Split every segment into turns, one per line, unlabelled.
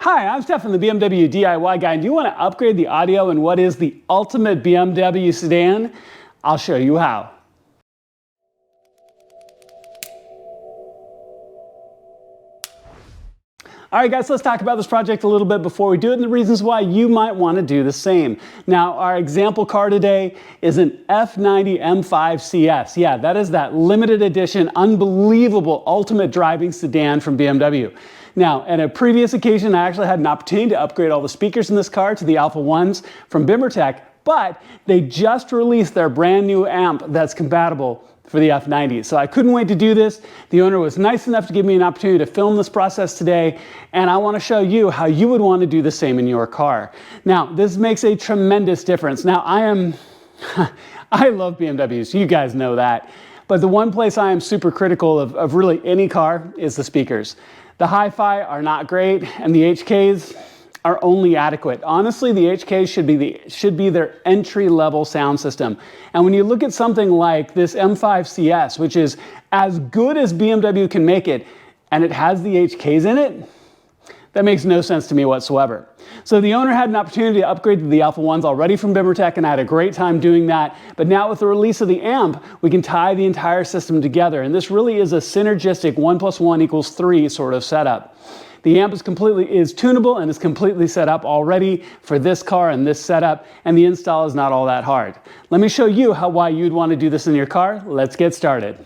Hi, I'm Stefan, the BMW DIY guy, and do you want to upgrade the audio in what is the ultimate BMW sedan? I'll show you how. All right, guys, let's talk about this project a little bit before we do it and the reasons why you might want to do the same. Now, our example car today is an F90 M5 CS. Yeah, that is that limited edition, unbelievable ultimate driving sedan from BMW. Now, at a previous occasion, I actually had an opportunity to upgrade all the speakers in this car to the Alpha 1s from Bimmertech, but they just released their brand new amp that's compatible for the F90. So I couldn't wait to do this. The owner was nice enough to give me an opportunity to film this process today, and I want to show you how you would want to do the same in your car. Now, this makes a tremendous difference. Now, I love BMWs, you guys know that, but the one place I am super critical of really any car is the speakers. The hi-fi are not great, and the HKs are only adequate. Honestly, the HKs should be their entry-level sound system. And when you look at something like this M5 CS, which is as good as BMW can make it, and it has the HKs in it, that makes no sense to me whatsoever. So the owner had an opportunity to upgrade to the Alpha 1s already from Bimmertech, and I had a great time doing that. But now with the release of the amp, we can tie the entire system together. And this really is a synergistic 1 + 1 = 3 sort of setup. The amp is tunable and is completely set up already for this car and this setup, and the install is not all that hard. Let me show you why you'd want to do this in your car. Let's get started.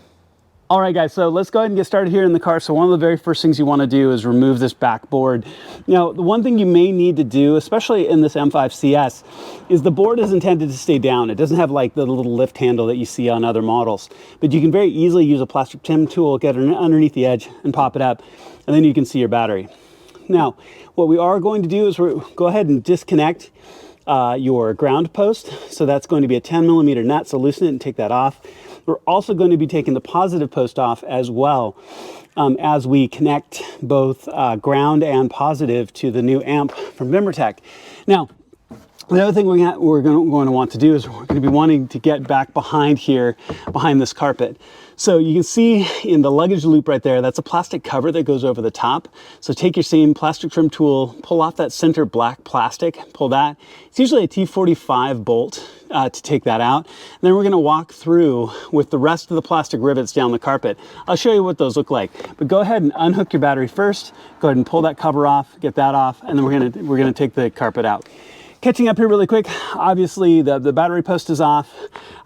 All right, guys, so let's go ahead and get started here in the car. So one of the very first things you want to do is remove this back board. Now, the one thing you may need to do, especially in this M5 CS, is the board is intended to stay down. It doesn't have like the little lift handle that you see on other models, but you can very easily use a plastic trim tool, get it underneath the edge and pop it up, and then you can see your battery. Now, what we are going to do is go ahead and disconnect your ground post. So that's going to be a 10mm nut, so loosen it and take that off. We're also going to be taking the positive post off as well as we connect both ground and positive to the new amp from Bimmertech. Now, the other thing we're going to want to do is we're going to be wanting to get back behind here, behind this carpet. So you can see in the luggage loop right there, that's a plastic cover that goes over the top. So take your same plastic trim tool, pull off that center black plastic, pull that. It's usually a T45 bolt to take that out. And then we're going to walk through with the rest of the plastic rivets down the carpet. I'll show you what those look like. But go ahead and unhook your battery first. Go ahead and pull that cover off, get that off, and then we're going to take the carpet out. Catching up here really quick, obviously the battery post is off.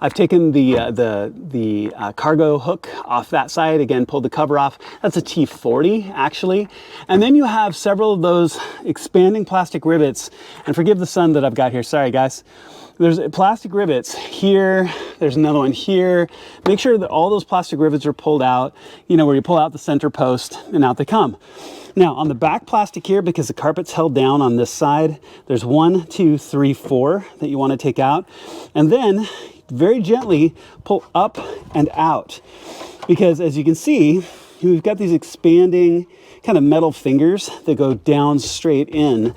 I've taken the cargo hook off that side, again, pulled the cover off. That's a T40 actually. And then you have several of those expanding plastic rivets, and forgive the sun that I've got here, sorry guys. There's plastic rivets here, there's another one here. Make sure that all those plastic rivets are pulled out, you know, where you pull out the center post and out they come. Now, on the back plastic here, because the carpet's held down on this side, there's 1, 2, 3, 4 that you want to take out. And then very gently pull up and out. Because as you can see, we've got these expanding kind of metal fingers that go down straight in,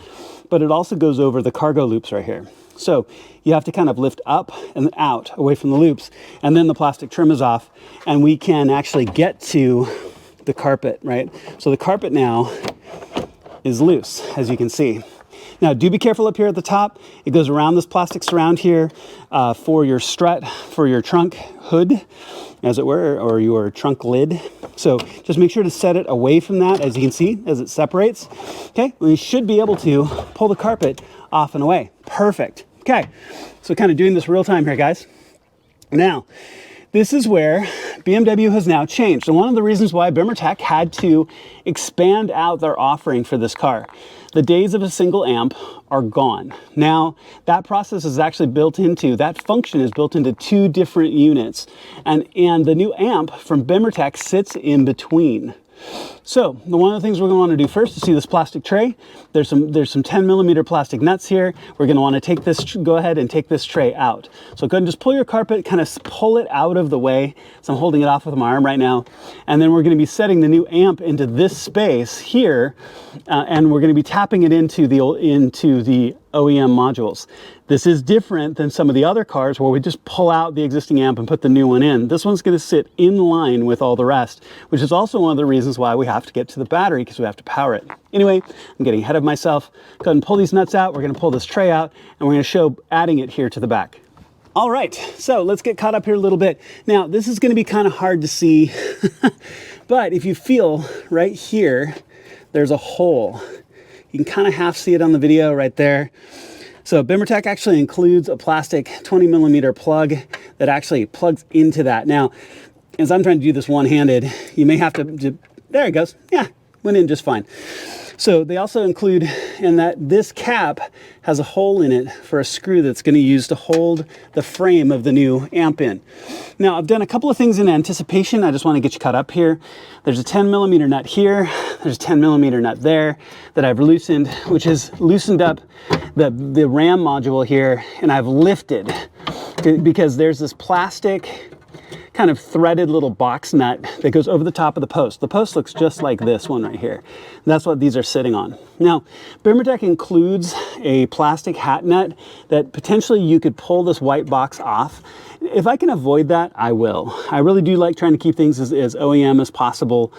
but it also goes over the cargo loops right here. So you have to kind of lift up and out away from the loops, and then the plastic trim is off, and we can actually get to the carpet, right? So the carpet now is loose, as you can see. Now, do be careful up here at the top. It goes around this plastic surround here for your strut, for your trunk hood, as it were, or your trunk lid. So just make sure to set it away from that, as you can see, as it separates. Okay, we should be able to pull the carpet off and away. Perfect. Okay, so kind of doing this real time here, guys. Now, this is where BMW has now changed. And one of the reasons why Bimmertech had to expand out their offering for this car. The days of a single amp are gone. Now, that process is actually built into, that function is built into 2 different units. And the new amp from Bimmertech sits in between. So one of the things we're going to want to do first is see this plastic tray. There's some 10mm plastic nuts here. We're going to want to take this, go ahead and take this tray out. So go ahead and just pull your carpet, kind of pull it out of the way. So I'm holding it off with my arm right now. And then we're going to be setting the new amp into this space here, and we're going to be tapping it into the OEM modules. This is different than some of the other cars where we just pull out the existing amp and put the new one in. This one's going to sit in line with all the rest, which is also one of the reasons why we have have to get to the battery because we have to power it. Anyway, I'm getting ahead of myself. Go ahead and pull these nuts out. We're going to pull this tray out, and we're going to show adding it here to the back. All right, so let's get caught up here a little bit. Now, this is going to be kind of hard to see, but if you feel right here, there's a hole. You can kind of half see it on the video right there. So Bimmertech actually includes a plastic 20 millimeter plug that actually plugs into that. Now, as I'm trying to do this one-handed, you may have to, there it goes. Yeah, went in just fine. So they also include in that this cap has a hole in it for a screw that's going to use to hold the frame of the new amp in. Now, I've done a couple of things in anticipation. I just want to get you caught up here. There's a 10 millimeter nut here. There's a 10 millimeter nut there that I've loosened, which has loosened up the RAM module here, and I've lifted because there's this plastic kind of threaded little box nut that goes over the top of the post. The post looks just like this one right here. That's what these are sitting on. Now, Bimmertech includes a plastic hat nut that potentially you could pull this white box off. If I can avoid that, I will. I really do like trying to keep things as OEM as possible.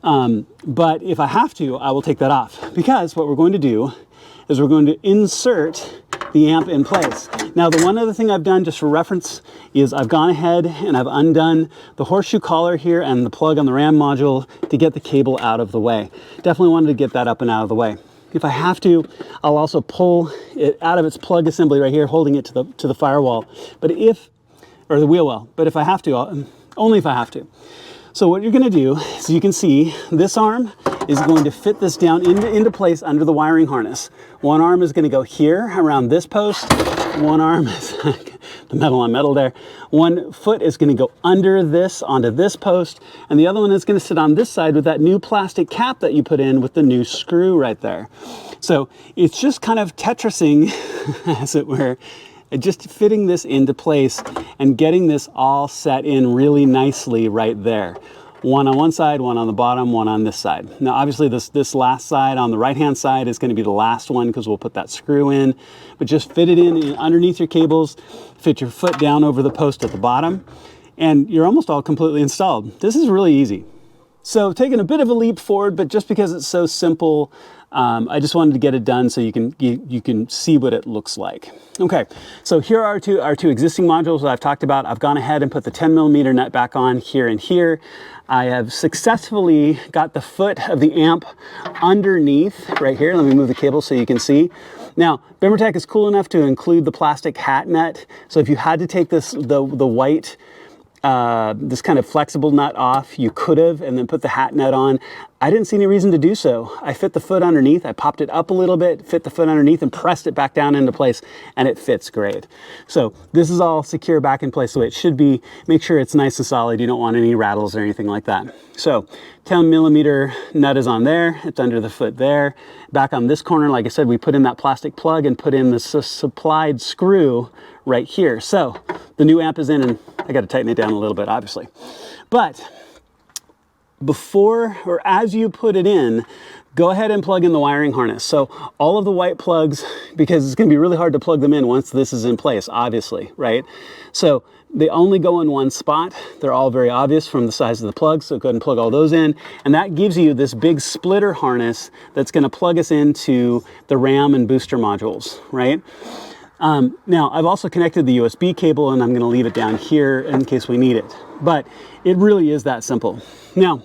But if I have to, I will take that off, because what we're going to do is we're going to insert the amp in place. Now, the one other thing I've done just for reference is I've gone ahead and I've undone the horseshoe collar here and the plug on the RAM module to get the cable out of the way. Definitely wanted to get that up and out of the way. If I have to, I'll also pull it out of its plug assembly right here, holding it to the firewall, or the wheel well. But if I have to, only if I have to. So what you're going to do is, you can see this arm is going to fit this down into place under the wiring harness. One arm is going to go here around this post. One arm is the metal on metal there. One foot is going to go under this onto this post, and the other one is going to sit on this side with that new plastic cap that you put in with the new screw right there. So it's just kind of Tetrising, as it were, just fitting this into place and getting this all set in really nicely right there. One on one side, one on the bottom, one on this side. Now, obviously this last side on the right-hand side is going to be the last one because we'll put that screw in, but just fit it in underneath your cables, fit your foot down over the post at the bottom, and you're almost all completely installed. This is really easy. So taking a bit of a leap forward, but just because it's so simple, I just wanted to get it done so you can see what it looks like. Okay, so here are our two existing modules that I've talked about. I've gone ahead and put the 10 millimeter nut back on here and here. I have successfully got the foot of the amp underneath right here. Let me move the cable so you can see. Now, Bimmertech is cool enough to include the plastic hat nut. So if you had to take the white, this kind of flexible nut off, you could have, and then put the hat nut on. I didn't see any reason to do so. I fit the foot underneath, I popped it up a little bit, fit the foot underneath, and pressed it back down into place, and it fits great. So this is all secure back in place the way it should be. Make sure it's nice and solid. You don't want any rattles or anything like that. So 10 millimeter nut is on there. It's under the foot there. Back on this corner, like I said, we put in that plastic plug and put in the supplied screw right here. So the new amp is in, and I got to tighten it down a little bit, obviously. But before or as you put it in, go ahead and plug in the wiring harness. So all of the white plugs, because it's going to be really hard to plug them in once this is in place, obviously, right? So they only go in one spot. They're all very obvious from the size of the plugs, so go ahead and plug all those in. And that gives you this big splitter harness that's going to plug us into the RAM and booster modules, right? Now, I've also connected the USB cable, and I'm going to leave it down here in case we need it. But it really is that simple. Now,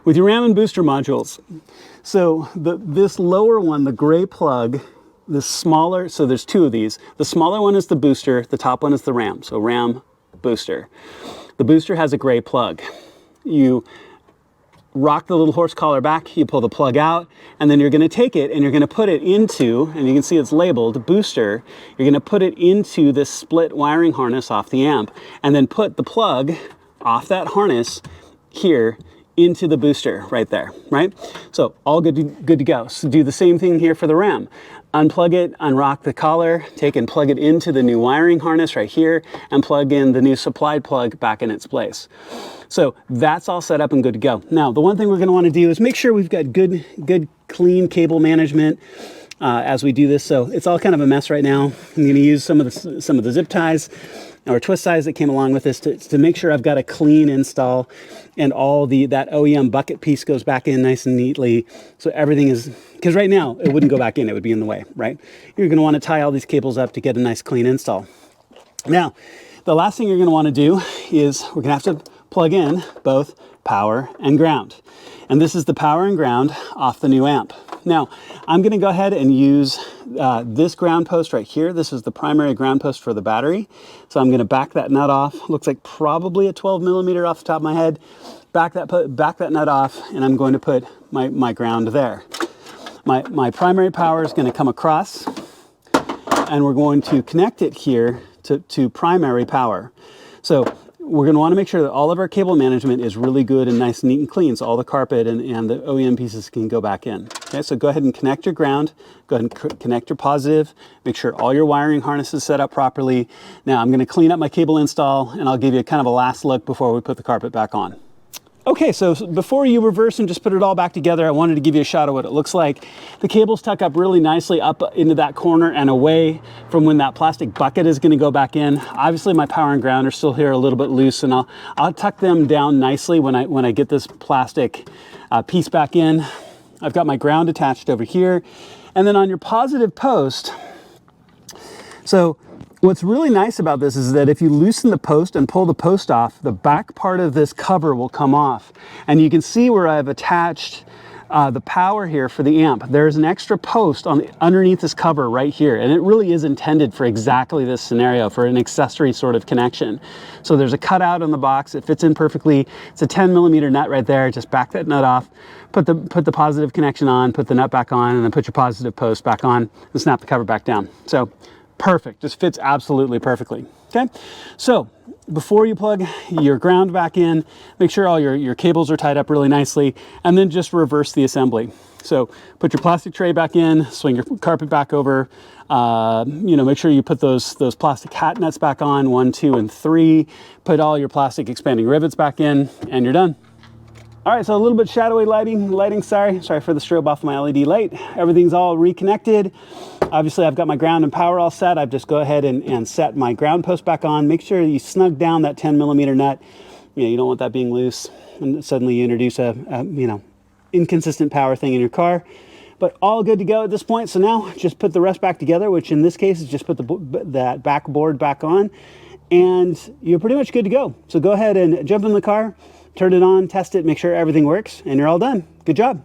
with your RAM and booster modules, so this lower one, the gray plug, the smaller, so there's two of these. The smaller one is the booster, the top one is the RAM, so RAM, booster. The booster has a gray plug. You rock the little horse collar back, you pull the plug out, and then you're going to take it and you're going to put it into, and you can see it's labeled booster, you're going to put it into this split wiring harness off the amp, and then put the plug off that harness here into the booster right there, right? So all good to go. So do the same thing here for the RAM. Unplug it, unrock the collar, take and plug it into the new wiring harness right here, and plug in the new supplied plug back in its place. So that's all set up and good to go. Now, the one thing we're going to want to do is make sure we've got good clean cable management as we do this. So it's all kind of a mess right now. I'm going to use some of the zip ties or twist size that came along with this to make sure I've got a clean install, and all that OEM bucket piece goes back in nice and neatly. So everything is, because right now it wouldn't go back in, it would be in the way, right? You're going to want to tie all these cables up to get a nice clean install. Now, the last thing you're going to want to do is we're going to have to plug in both power and ground. And this is the power and ground off the new amp. Now, I'm going to go ahead and use this ground post right here. This is the primary ground post for the battery. So I'm going to back that nut off. Looks like probably a 12 millimeter off the top of my head. Back that nut off, and I'm going to put my ground there. My primary power is going to come across, and we're going to connect it here to primary power. So we're going to want to make sure that all of our cable management is really good and nice, neat and clean, so all the carpet and the OEM pieces can go back in. Okay, so go ahead and connect your ground, go ahead and connect your positive, make sure all your wiring harness is set up properly. Now I'm going to clean up my cable install, and I'll give you kind of a last look before we put the carpet back on. Okay, so before you reverse and just put it all back together, I wanted to give you a shot of what it looks like. The cables tuck up really nicely up into that corner and away from when that plastic bucket is going to go back in. Obviously my power and ground are still here a little bit loose, and I'll tuck them down nicely when I get this plastic piece back in. I've got my ground attached over here, and then on your positive post, so what's really nice about this is that if you loosen the post and pull the post off, the back part of this cover will come off. And you can see where I've attached the power here for the amp. There's an extra post underneath this cover right here. And it really is intended for exactly this scenario, for an accessory sort of connection. So there's a cutout on the box. It fits in perfectly. It's a 10 millimeter nut right there. Just back that nut off, put the positive connection on, put the nut back on, and then put your positive post back on and snap the cover back down. So perfect, just fits absolutely perfectly. Okay, so before you plug your ground back in, make sure all your cables are tied up really nicely, and then just reverse the assembly. So put your plastic tray back in, swing your carpet back over, make sure you put those plastic hat nuts back on, 1, 2, and 3, put all your plastic expanding rivets back in, and you're done. All right, so a little bit shadowy lighting, sorry for the strobe off my LED light. Everything's all reconnected. Obviously, I've got my ground and power all set. I've just go ahead and set my ground post back on. Make sure you snug down that 10 millimeter nut. You don't want that being loose, and suddenly you introduce a inconsistent power thing in your car. But all good to go at this point. So now just put the rest back together, which in this case is just put that back board back on, and you're pretty much good to go. So go ahead and jump in the car, turn it on, test it, make sure everything works, and you're all done. Good job.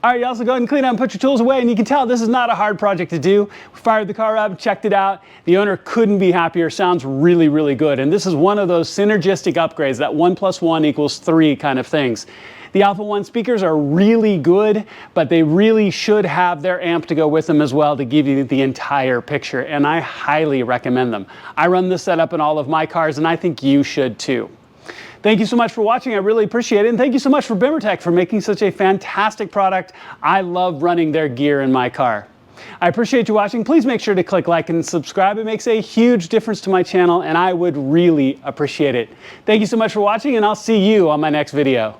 All right, you also go ahead and clean up and put your tools away, and you can tell this is not a hard project to do. We fired the car up, checked it out. The owner couldn't be happier. Sounds really, really good. And this is one of those synergistic upgrades, that 1 + 1 = 3 kind of things. The Alpha 1 speakers are really good, but they really should have their amp to go with them as well to give you the entire picture, and I highly recommend them. I run this setup in all of my cars, and I think you should too. Thank you so much for watching. I really appreciate it. And thank you so much for Bimmertech for making such a fantastic product. I love running their gear in my car. I appreciate you watching. Please make sure to click like and subscribe. It makes a huge difference to my channel, and I would really appreciate it. Thank you so much for watching, and I'll see you on my next video.